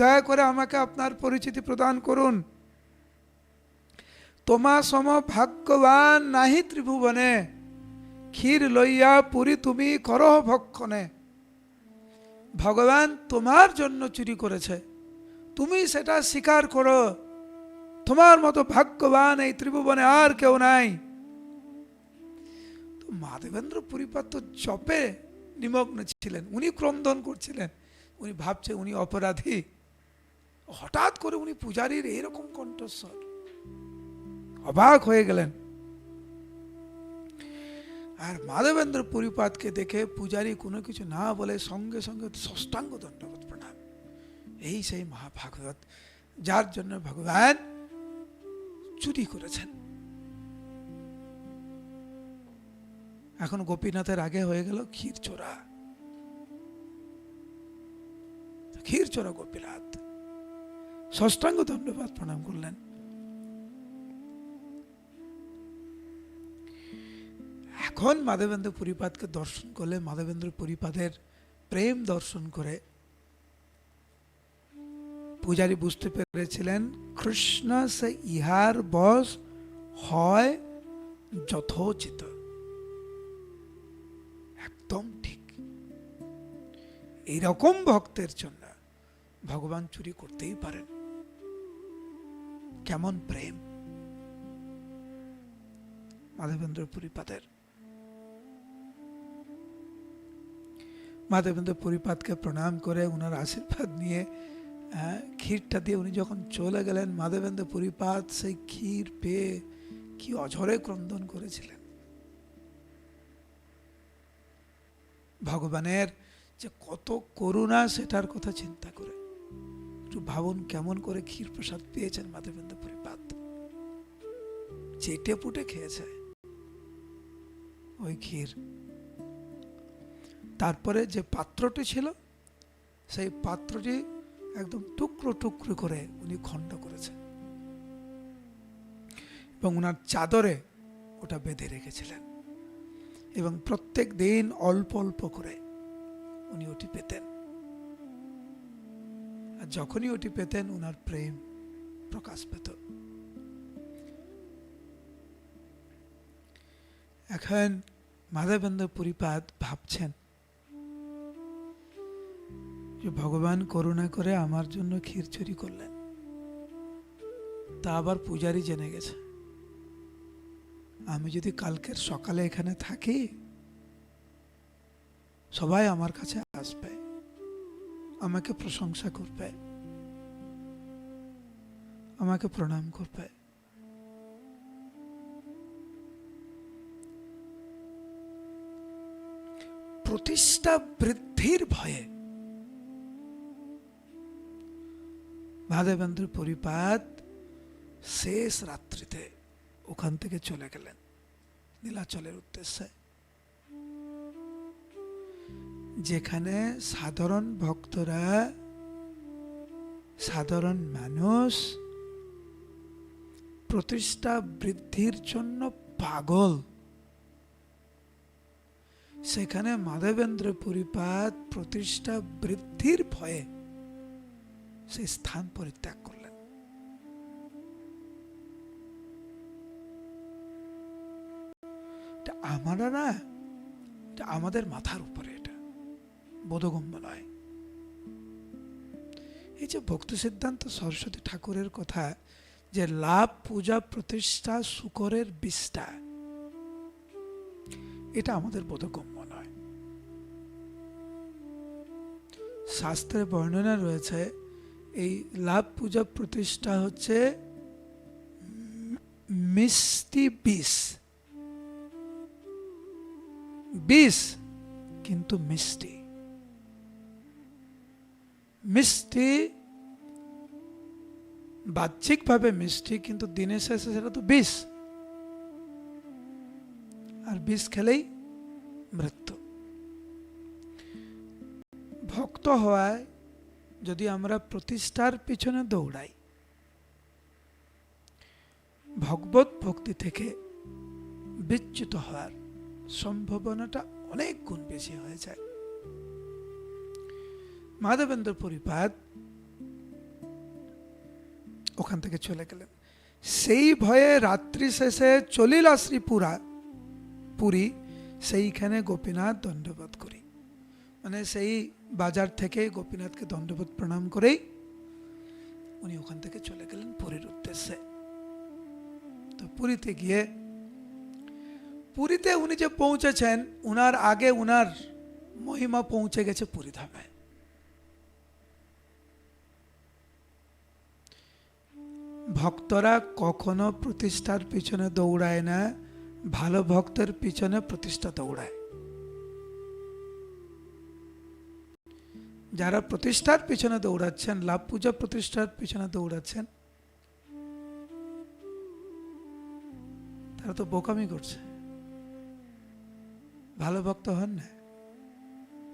দয়া করে আমাকে আপনার পরিচিতি প্রদান করুন। তোমা সম ভাগ্যবান নাহি ত্রিভুবনে, ক্ষীর লইয়া পুরী তুমি করহ ভক্ষণে। ভগবান তোমার জন্য চুরি করেছে, তুমি সেটা স্বীকার করো। তোমার মতো ভাগ্যবান এই ত্রিভুবনে আর কেউ নাই। তো মাধবেন্দ্র পুরীপাদ তো জপে নিমগ্ন ছিলেন, উনি ক্রন্দন করছিলেন, উনি ভাবছে উনি অপরাধী। হঠাৎ করে উনি পূজারীর এরকম কণ্ঠস্বর, অবাক হয়ে গেলেন। আর মাধবেন্দ্র পুরীপাদকে দেখে পূজারী কোনো কিছু না বলে সঙ্গে সঙ্গে ষষ্ঠাঙ্গ দণ্ডবত প্রণাম। এই সেই মহাভাগবত যার জন্য ভগবান চুরি করেছেন। এখন গোপীনাথের আগে হয়ে গেল ক্ষীর চোরা। ক্ষীর চোরা গোপীনাথ ষষ্ঠাঙ্গ দণ্ডবাদ প্রণাম করলেন। এখন মাধবেন্দ্র পুরীপাদকে দর্শন করলে মাধবেন্দ্র পুরীপাদের প্রেম দর্শন করে পূজারী বুঝতে পেরেছিলেন কৃষ্ণ সে ইহার বশ হয় যথোচিত। একদম ঠিক, এইরকম ভক্তের জন্য ভগবান চুরি করতেই পারেন। কেমন প্রেম মাধবেন্দ্র পুরীপাদের। মাধবেন্দ্র পুরীপাদকে প্রণাম করে ওনার আশীর্বাদ নিয়ে ক্ষীরটা দিয়ে উনি যখন চলে গেলেন, মাধবেন্দ্র পুরীপাদ সেই ক্ষীর পেয়ে কি অঝরে ক্রন্দন করেছিলেন। ভগবানের যে কত করুণা সেটার কথা চিন্তা করে একটু ভাবুন, কেমন করে ক্ষীর প্রসাদ পেয়েছেন মাধবেন্দ্র পুরীপাদ। চেটে পুটে খেয়েছে ওই ক্ষীর। তারপরে যে পাত্রটি ছিল সেই পাত্রটি একদম টুকরো টুকরো করে উনি খণ্ড করেছেন এবং ওনার চাদরে ওটা বেঁধে রেখেছিলেন এবং প্রত্যেক দিন অল্প অল্প করে উনি ওটি পেতেন। আর যখনই ওটি পেতেন ওনার প্রেম প্রকাশ পেত। এখন মাধবেন্দ্র পুরীপাদ ভাবছেন যে ভগবান করুণা করে আমার জন্য ক্ষীর চুরি করলেন, তা আবার পূজারী জেনে গেছে। আমি যদি কালকের সকালে এখানে থাকি সবাই আমার কাছে আসবে, আমাকে প্রশংসা করবে, আমাকে প্রণাম করবে। প্রতিষ্ঠা বৃদ্ধির ভয়ে মাধবেন্দ্র পুরীপাদ শেষ রাত্রিতে ওখান থেকে চলে গেলেন নীলাচলের উদ্দেশ্যে, যেখানে সাধারণ ভক্তরা সাধারণ মানুষ প্রতিষ্ঠা বৃদ্ধির জন্য পাগল, সেখানে মাধবেন্দ্র পুরীপাদ প্রতিষ্ঠা বৃদ্ধির ভয়ে সেই স্থান পরিত্যাগ করলেন। আমরা না, আমাদের মাথার উপরে, এটা বোধগম্য নয়। এই যে ভক্তি সিদ্ধান্ত সরস্বতী ঠাকুরের কথা, যে লাভ পূজা প্রতিষ্ঠা শুকরের বিষ্ঠা, এটা আমাদের বোধগম্য নয়। শাস্ত্রে বর্ণনা রয়েছে এই লাভ পূজা প্রতিষ্ঠা হচ্ছে মিষ্টি বিষ, বিষ কিন্তু মিষ্টি, মিষ্টি বাহ্যিকভাবে মিষ্টি, কিন্তু দিনের শেষে সেটা তো বিষ, আর বিষ খেলেই মৃত্যু। ভক্ত হওয়ায় যদি আমরা প্রতিষ্ঠার পিছনে দৌড়াই, ভগবত ভক্তি থেকে বিচ্যুত হওয়ার সম্ভাবনাটা অনেক গুণ বেশি হয়ে যায়। মাধবেন্দ্র পুরীপাদ ওখান থেকে চলে গেলেন। সেই ভয়ে রাত্রি শেষে চলিলা শ্রীপুরা পুরী, সেইখানে গোপীনাথ দণ্ডবোধ করি, মানে সেই বাজার থেকে গোপীনাথকে দণ্ডবোধ প্রণাম করেই উনি ওখান থেকে চলে গেলেন পুরীর উদ্দেশ্যে। তো পুরীতে গিয়ে, পুরীতে উনি যে পৌঁছেছেন, উনার আগে উনার মহিমা পৌঁছে গেছে পুরী ধামে। ভক্তরা কখনো প্রতিষ্ঠার পিছনে দৌড়ায় না, ভালো ভক্তের পিছনে প্রতিষ্ঠা দৌড়ায়। যারা প্রতিষ্ঠার পিছনে দৌড়াচ্ছেন, লাভ পূজা প্রতিষ্ঠার পিছনে দৌড়াচ্ছেন, তারা তো বোকামি করছে, ভালো ভক্ত হন না,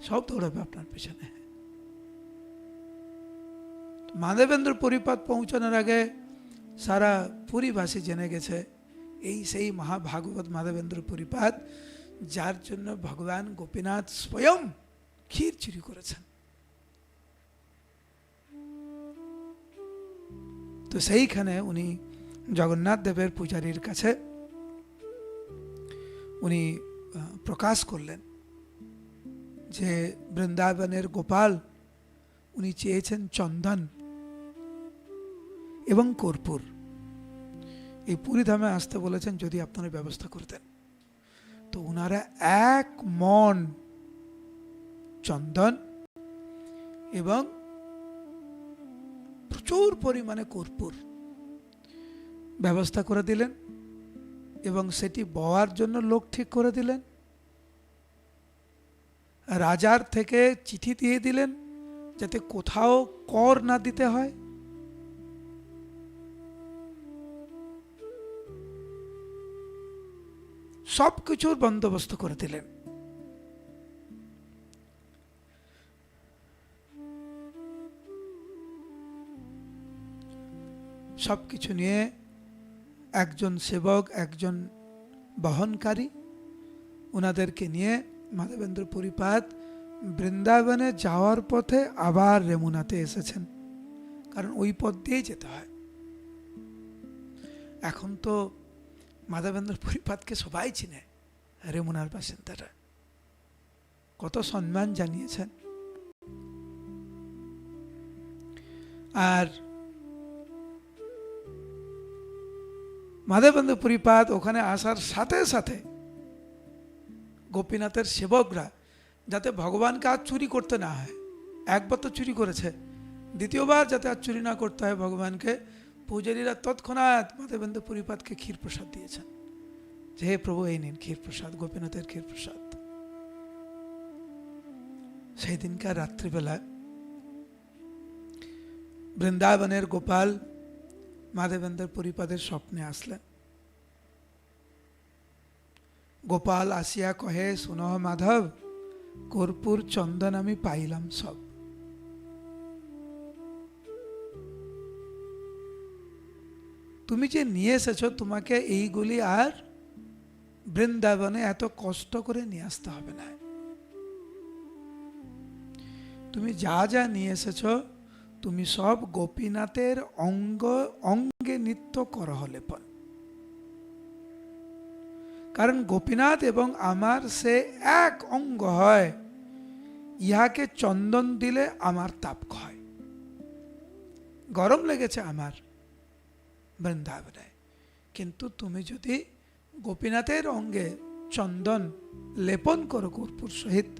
সব দৌড়াবে আপনার পিছনে। মাধবেন্দ্র পুরীপাদ পৌঁছানোর আগে সারা পুরীবাসী জেনে গেছে এই সেই মহাভাগবত মাধবেন্দ্র পুরীপাদ, যার জন্য ভগবান গোপীনাথ স্বয়ং ক্ষীর চুরি করেছেন। তো সেইখানে উনি জগন্নাথ দেবের পূজারীর কাছে উনি প্রকাশ করলেন যে বৃন্দাবনের গোপাল উনি চেয়েছেন চন্দন এবং কর্পূর, এই পুরীধামে আসতে বলেছেন, যদি আপনারা ব্যবস্থা করতেন। তো ওনারা 1 মণ চন্দন এবং প্রচুর পরিমাণে কর্পূর ব্যবস্থা করে দিলেন, এবং সেটি বওয়ার জন্য লোক ঠিক করে দিলেন। রাজার থেকে চিঠি দিয়ে দিলেন যাতে কোথাও কর না দিতে হয়। সবকিছুর বন্দোবস্ত করে দিলেন। সবকিছু নিয়ে একজন সেবক, একজন বহনকারী, ওনাদেরকে নিয়ে মাধবেন্দ্র পুরীপাদ বৃন্দাবনে যাওয়ার পথে আবার রেমুনাতে এসেছেন, কারণ ওই পথ দিয়েই যেতে হয়। এখন তো মাধবেন্দ্র পুরীপাদকে সবাই চিনে, রেমুনার বাসিন্দারা কত সম্মান জানিয়েছেন। আর মাধবেন্দ্র পুরীপাদ ওখানে আসার সাথে সাথে গোপীনাথের সেবকরা, যাতে ভগবানকে আর চুরি করতে না হয়, একবার তো চুরি করেছে, দ্বিতীয়বার যাতে আর চুরি না করতে হয় ভগবানকে, পূজারীরা তৎক্ষণাৎ মাধবেন্দ্র পুরীপাদকে ক্ষীর প্রসাদ দিয়েছেন, যে হে প্রভু এই নিন ক্ষীর প্রসাদ, গোপীনাথের ক্ষীর প্রসাদ। সেই দিনকার রাত্রিবেলা বৃন্দাবনের গোপাল মাধবেন্দ্র পুরীপাদের স্বপ্নে আসলেন। গোপাল আসিয়া কহে, শুনহ মাধব, কর্পূর চন্দন আমি পাইলাম সব। তুমি যে নিয়ে এসেছো, তোমাকে এইগুলি আর বৃন্দাবনে এত কষ্ট করে নিয়ে আসতে হবে না। তুমি যা যা নিয়ে এসেছো, তুমি সব গোপীনাথের অঙ্গে নিত্য করহ লেপন। কারণ গোপীনাথ এবং আমার সে এক অঙ্গ হয়, ইহাকে চন্দন দিলে আমার তাপ ক্ষয়। গরম লেগেছে আমার বৃন্দাবনে, কিন্তু তুমি যদি গোপীনাথের অঙ্গে চন্দন লেপন করো কর্পূর সহিত,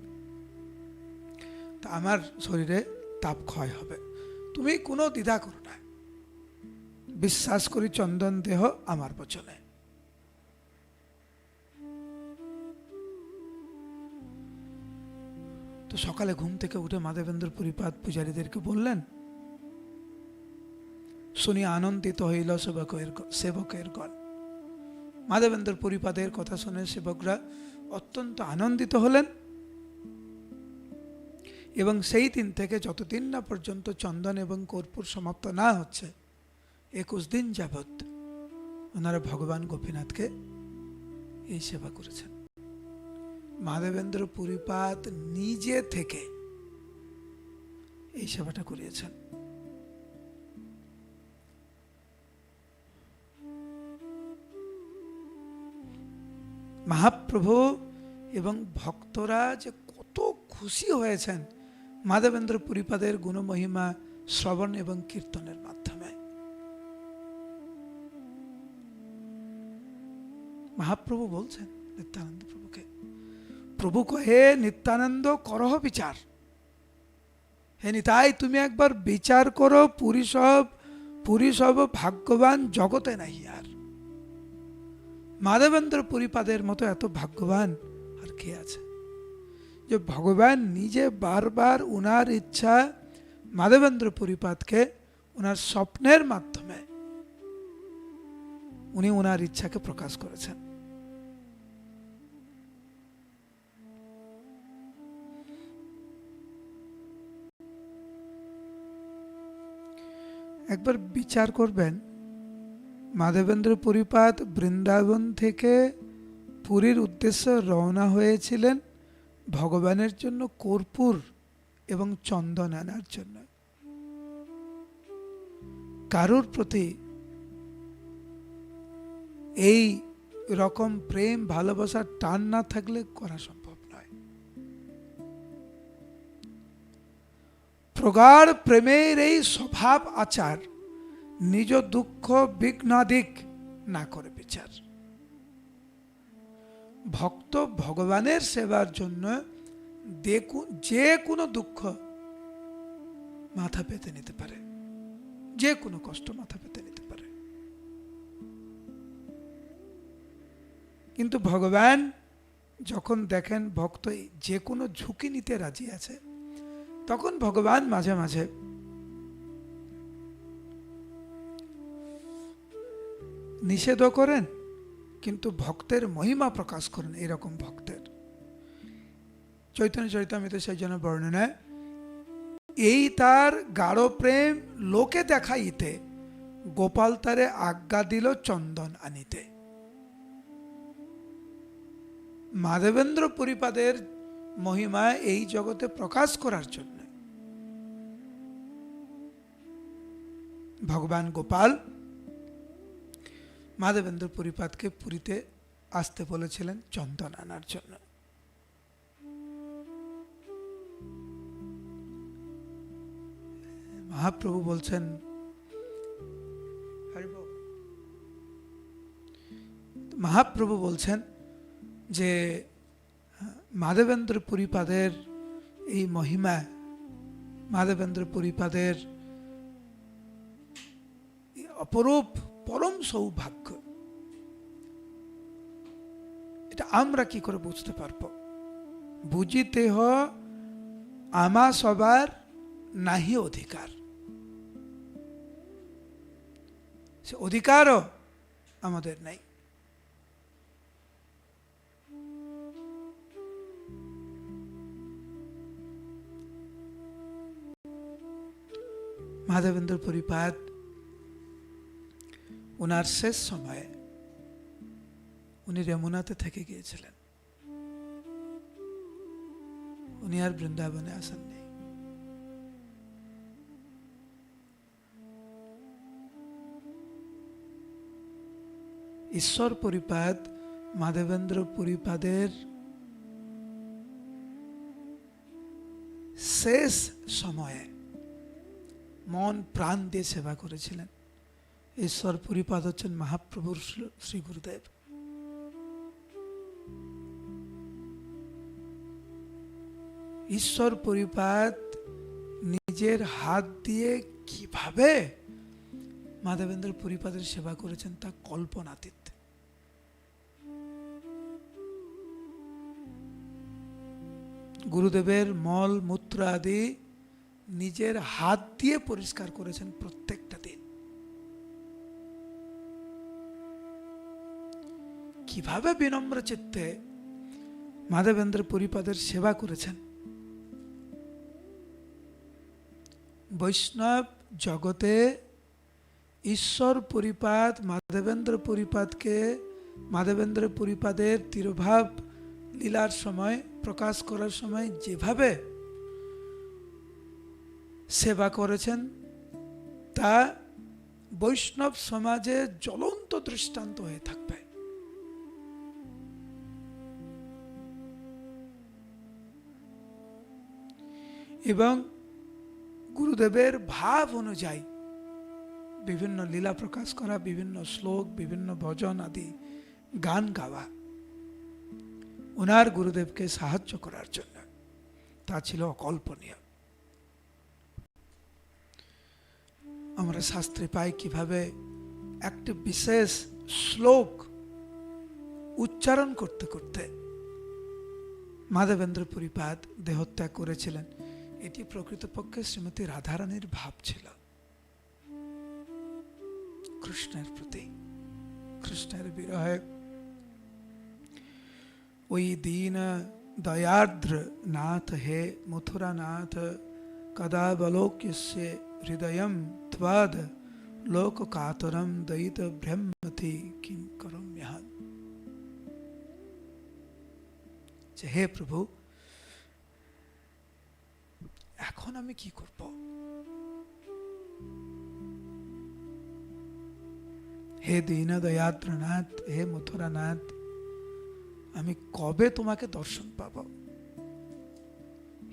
তা আমার শরীরে তাপ ক্ষয় হবে। তুমি কোনো দ্বিধা করো না, বিশ্বাস করি চন্দন দেহ আমার বচনে। তো সকালে ঘুম থেকে উঠে মাধবেন্দ্র পুরীপাদ পূজারীদেরকে বললেন, শুনি আনন্দিত হইল সেবকের গণ। মাধবেন্দ্র পুরীপাদের কথা শুনে সেবকরা অত্যন্ত আনন্দিত হলেন, এবং সেই দিন থেকে যতদিন না পর্যন্ত চন্দন এবং কর্পূর সমাপ্ত না হচ্ছে, 21 দিন যাবৎ ওনারা ভগবান গোপীনাথকে এই সেবা করেছেন। মাধবেন্দ্র পুরীপাদ নিজে থেকে এই সেবাটা করিয়েছেন। মহাপ্রভু এবং ভক্তরা যে কত খুশি হয়েছেন মাধবেন্দ্র পুরীপাদের গুণমহিমা শ্রবণ এবং কীর্তনের মাধ্যমে। মহাপ্রভু বলছেন নিত্যানন্দ প্রভুকে, প্রভু কহে নিত্যানন্দ করহ বিচার। হে নিতাই, তুমি একবার বিচার করো, পুরী সব ভাগ্যবান জগতে নাই আর। মাধবেন্দ্র পুরীপাদের মতো এত ভাগ্যবান আর কে আছে, যে ভগবান নিজে বারবার উনার ইচ্ছা মাধবেন্দ্র পুরীপাদকে উনার স্বপ্নের মাধ্যমে উনি উনার ইচ্ছাকে প্রকাশ করেছেন। একবার বিচার করবেন, মাধবেন্দ্র পুরীপাদ বৃন্দাবন থেকে পুরীর উদ্দেশ্যে রওনা হয়েছিলেন ভগবানের জন্য কর্পূর এবং চন্দন আনার জন্য। কারোর প্রতি এই রকম প্রেম ভালোবাসার টান না থাকলে করা সম্ভব নয়। প্রগাঢ় প্রেমের এই স্বভাব আচার নিজ দুঃখ বিঘ্নাদিক না করে বিচার। ভক্ত ভগবানের সেবার জন্য যে কোনো দুঃখ মাথা পেতে নিতে পারে, যে কোনো কষ্ট মাথা পেতে নিতে পারে। কিন্তু ভগবান যখন দেখেন ভক্ত যে কোনো ঝুঁকি নিতে রাজি আছে, তখন ভগবান মাঝে মাঝে নিষেধও করেন, কিন্তু ভক্তের মহিমা প্রকাশ করেন। এরকম ভক্তের চৈতন্য চরিতামৃতে সেই জন্য বর্ণনা, এই তার গাঢ় প্রেম লোকে দেখাইতে গোপাল তারে আজ্ঞা দিল চন্দন আনিতে। মাধবেন্দ্র পুরীপাদের মহিমা এই জগতে প্রকাশ করার জন্য ভগবান গোপাল মাধবেন্দ্র পুরীপাদকে পুরীতে আসতে বলেছিলেন চন্দন আনার জন্য। মহাপ্রভু বলছেন, মহাপ্রভু বলছেন যে মাধবেন্দ্র পুরীপাদের এই মহিমা, মাধবেন্দ্র পুরীপাদের অপরূপ পরম সৌভাগ্য, এটা আমরা কি করে বুঝতে পারবো? বুঝিতে হ আমা সবার নাহি অধিকার। সে অধিকারও আমাদের নাই। মাধবেন্দ্র পুরীপাদ ওনার শেষ সময়ে উনি রেমুনাতে থেকে গিয়েছিলেন, উনি আর বৃন্দাবনে আসেননি। ঈশ্বর পরিপাদ মাধবেন্দ্র পরিপাদের শেষ সময়ে মন প্রাণ দিয়ে সেবা করেছিলেন। ঈশ্বর পরিপাদ হচ্ছেন মহাপ্রভুর শ্রী গুরুদেব। ঈশ্বর পরিপাদ নিজের হাত দিয়ে কিভাবে মাধবেন্দ্র পরিপাদের সেবা করেছেন তা কল্পনাতীত। গুরুদেবের মল মূত্র আদি নিজের হাত দিয়ে পরিষ্কার করেছেন প্রত্যেকটা দিন। কিভাবে বিনম্র চিত্তে মাধবেন্দ্র পরিপাদের সেবা করেছেন। বৈষ্ণব জগতে ঈশ্বর পরিপাদ মাধবেন্দ্র পরিপাদের তিরোভাব লীলার সময় প্রকাশ করার সময় যেভাবে সেবা করেছেন তা বৈষ্ণব সমাজে জ্বলন্ত দৃষ্টান্ত হয়ে থাকবে। এবং গুরুদেবের ভাব অনুযায়ী বিভিন্ন লীলা প্রকাশ করা, বিভিন্ন শ্লোক, বিভিন্ন ভজন আদি গান গাওয়া ওনার গুরুদেবকে সাহায্য করার জন্য, তা ছিল অকল্পনীয়। আমরা শাস্ত্রে পাই কিভাবে একটি বিশেষ শ্লোক উচ্চারণ করতে করতে মাধবেন্দ্র পরিপাদ দেহত্যাগ করেছিলেন। এটি প্রকৃতপক্ষে শ্রীমতী রাধারানীর ভাব ছিল কৃষ্ণের প্রতি, কৃষ্ণের বিরহে। ওই দীন দয়ার্দ্র নাথ হে মথুরা নাথ, কদা বলোক্যস্যে হৃদয়ম ত্বাদ লোক কাতরম দয়িত ব্রহ্মথি কিং করম্যহম। হে প্রভু, এখন আমি কি করব? হে দীন দয়াদ্রনাথ, হে মথুরানাথ, আমি কবে তোমাকে দর্শন পাব?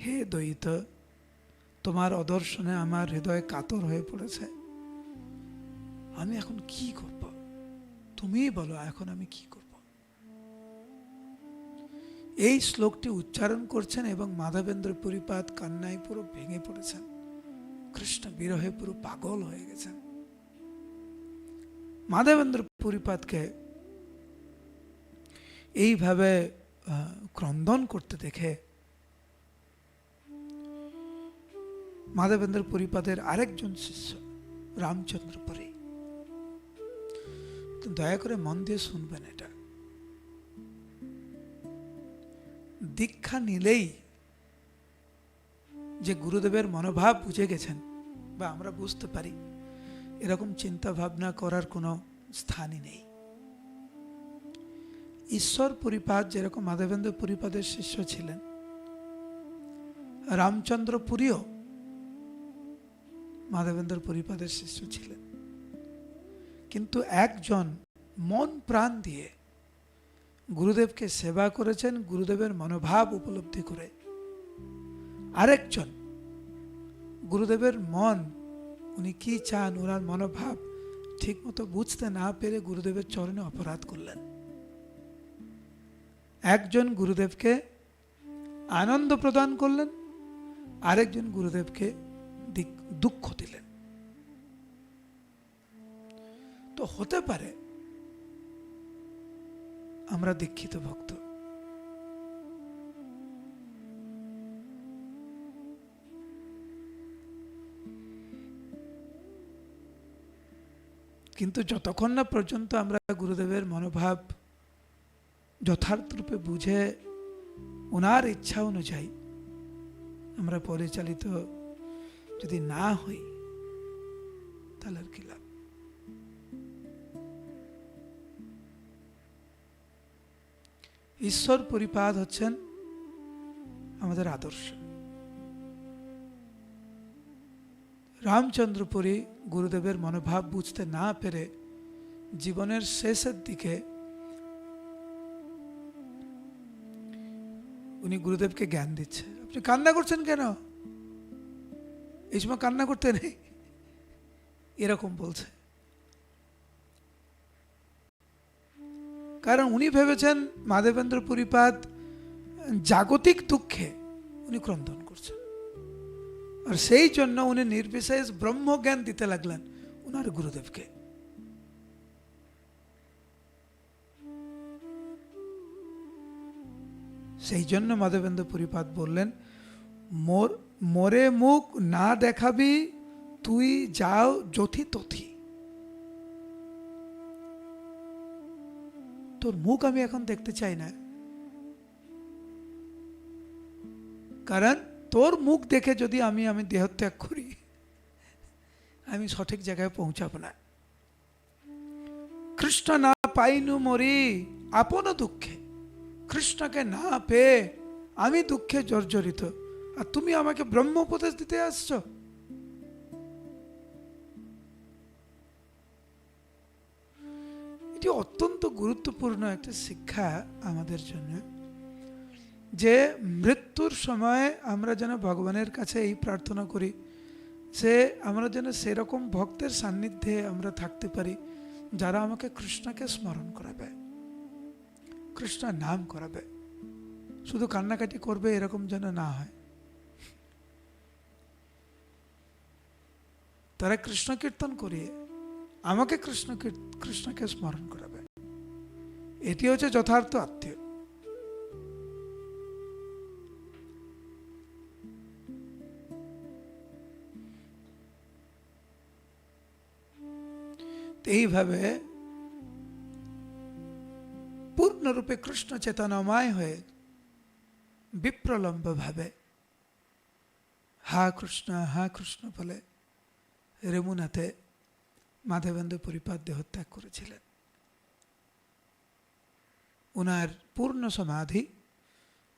হে দ্বৈত, তোমার অদর্শনে আমার হৃদয় কাতর হয়ে পড়েছে। আমি এখন কি করব? তুমিই বলো এখন আমি কি করব? এই শ্লোকটি উচ্চারণ করছেন এবং মাধবেন্দ্র পরিপাদ কান্নায় পুরো ভেঙে পড়েছেন, কৃষ্ণ বিরহে পুরো পাগল হয়ে গেছেন। মাধবেন্দ্র পরিপাদকে এইভাবে ক্রন্দন করতে দেখে মাধবেন্দ্র পরিপাদের আরেকজন শিষ্য রামচন্দ্র পরি, দয়া করে মন দিয়ে শুনবেন, এটা দীক্ষা নিলেই যে গুরুদেবের মনোভাব বুঝে গেছেন বা আমরা বুঝতে পারি, এরকম চিন্তা ভাবনা করার কোনো স্থানই নেই। ঈশ্বর পরিপাদ যেরকম মাধবেন্দ্র পরিপাদের শিষ্য ছিলেন, রামচন্দ্র পুরীও মাধবেন্দ্র পরিপাদের শিষ্য ছিলেন। কিন্তু একজন মন প্রাণ দিয়ে গুরুদেবকে সেবা করেছেন গুরুদেবের মনোভাব উপলব্ধি করে, আরেকজন গুরুদেবের মন, উনি কি চান, ওনার মনোভাব ঠিক মতো বুঝতে না পেরে গুরুদেবের চরণে অপরাধ করলেন। একজন গুরুদেবকে আনন্দ প্রদান করলেন, আরেকজন গুরুদেবকে দুঃখ দিলেন। তো হতে পারে আমরা দীক্ষিত ভক্ত, কিন্তু যতক্ষণ না পর্যন্ত আমরা গুরুদেবের মনোভাব যথার্থ রূপে বুঝে ওনার ইচ্ছা অনুযায়ী আমরা পরিচালিত যদি না হই, তাহলে আর কি লাভ? ঈশ্বর পরিপাদ হচ্ছেন আমাদের আদর্শ। রামচন্দ্রপুরী গুরুদেবের মনোভাব বুঝতে না পেরে জীবনের শেষের দিকে উনি গুরুদেবকে জ্ঞান দিচ্ছে। আপনি কান্না করছেন কেন? এই সময় কান্না করতে নেই, এরকম বলছে। কারণ উনি ভেবেছেন মাধবেন্দ্র পুরীপাদ জাগতিক দুঃখে উনি ক্রন্দন করছেন, আর সেই জন্য উনি নির্বিশেষ ব্রহ্মজ্ঞান দিতে লাগলেন উনার গুরুদেবকে। সেই জন্য মাধবেন্দ্র পুরীপাদ বললেন, মোরে মুখ না দেখাবি তুই যাও যথি তথি। তোর মুখ আমি এখন দেখতে চাই না, কারণ তোর মুখ দেখে যদি আমি দেহত্যাগ করি, আমি সঠিক জায়গায় পৌঁছাবো না। কৃষ্ণ না পাইনু মরি আপন দুঃখে, কৃষ্ণকে না পেয়ে আমি দুঃখে জর্জরিত, আর তুমি আমাকে ব্রহ্ম উপদেশ দিতে আসছো। এটি অত্যন্ত গুরুত্বপূর্ণ একটা শিক্ষা আমাদের জন্য, যে মৃত্যুর সময় আমরা যেন ভগবানের কাছে এই প্রার্থনা করি যে আমরা যেন সেরকম ভক্তের সান্নিধ্যে আমরা থাকতে পারি যারা আমাকে কৃষ্ণকে স্মরণ করাবে, কৃষ্ণ নাম করাবে। শুধু কান্নাকাটি করবে এরকম যেন না হয়। তারা কৃষ্ণ কীর্তন করিয়ে আমাকে কৃষ্ণকে স্মরণ করাবে। এটি হচ্ছে যথার্থ আত্মীয়। এইভাবে পূর্ণরূপে কৃষ্ণ চেতনাময় হয়ে বিপ্রলম্ব ভাবে হা কৃষ্ণ বলে রেমুনাতে মাধবেন্দ্র পুরীপাদ দেহত্যাগ করেছিলেন। ওনার পূর্ণ সমাধি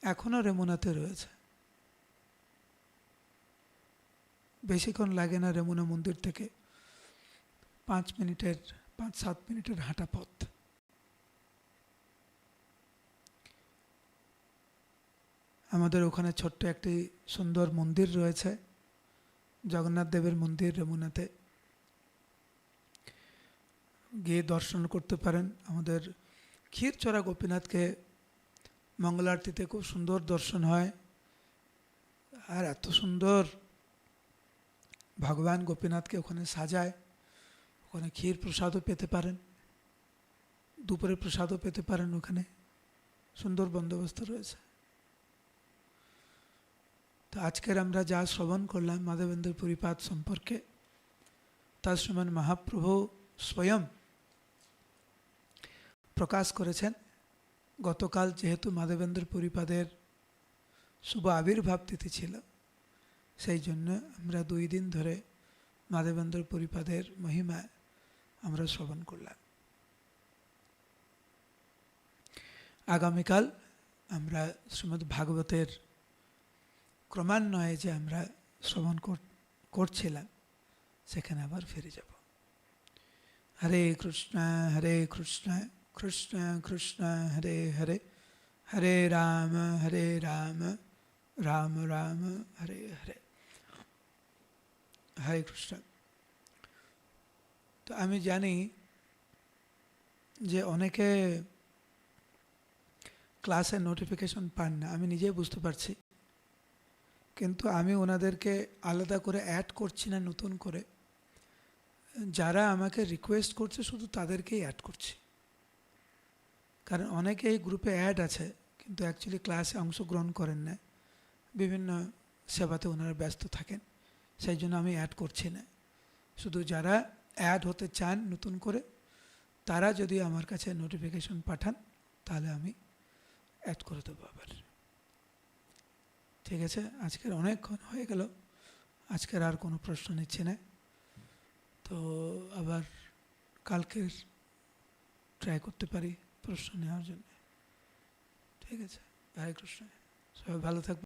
এখনো রেমুনাতে রয়েছে। বেশিক্ষণ লাগে না রেমুনা মন্দির থেকে 5-7 মিনিটের হাঁটা পথ। আমাদের ওখানে ছোট্ট একটি সুন্দর মন্দির রয়েছে, জগন্নাথ দেবের মন্দির রেমুনাতে, গিয়ে দর্শন করতে পারেন। আমাদের ক্ষীরচোরা গোপীনাথকে মঙ্গলারতিতে খুব সুন্দর দর্শন হয়, আর এত সুন্দর ভগবান গোপীনাথকে ওখানে সাজায়। ওখানে ক্ষীর প্রসাদও পেতে পারেন, দুপুরে প্রসাদও পেতে পারেন। ওখানে সুন্দর বন্দোবস্ত রয়েছে। তো আজকের আমরা যা শ্রবণ করলাম মাধবেন্দ্র পুরীপাদ সম্পর্কে, তার সমান মহাপ্রভু স্বয়ং প্রকাশ করেছেন। গতকাল যেহেতু মাধবেন্দ্র পুরীপাদের শুভ আবির্ভাব তিথি ছিল, সেই জন্য আমরা 2 দিন ধরে মাধবেন্দ্র পুরীপাদের মহিমা আমরা শ্রবণ করলাম। আগামীকাল আমরা শ্রীমদ্ ভাগবতের ক্রমান্বয়ে যে আমরা শ্রবণ করছিলাম সেখানে আবার ফিরে যাব। হরে কৃষ্ণ কৃষ্ণ কৃষ্ণ হরে হরে, হরে রাম রাম রাম হরে হরে। হরে কৃষ্ণ। তো আমি জানি যে অনেকে ক্লাসের নোটিফিকেশন পান না, আমি নিজেই বুঝতে পারছি, কিন্তু আমি ওনাদেরকে আলাদা করে অ্যাড করছি না নতুন করে। যারা আমাকে রিকোয়েস্ট করছে শুধু তাদেরকেই অ্যাড করছি, কারণ অনেকে এই গ্রুপে অ্যাড আছে কিন্তু অ্যাকচুয়ালি ক্লাসে অংশগ্রহণ করেন না, বিভিন্ন সেবাতে ওনারা ব্যস্ত থাকেন, সেই জন্য আমি অ্যাড করছি না। শুধু যারা অ্যাড হতে চান নতুন করে তারা যদি আমার কাছে নোটিফিকেশন পাঠান তাহলে আমি অ্যাড করে দেবো আবার। ঠিক আছে, আজকের অনেকক্ষণ হয়ে গেল, আজকের আর কোনো প্রশ্ন নিচ্ছি না। তো আবার কালকের ট্রাই করতে পারি প্রশ্ন নেওয়ার জন্য। ঠিক আছে, হরে কৃষ্ণ, সবাই ভালো থাকবে।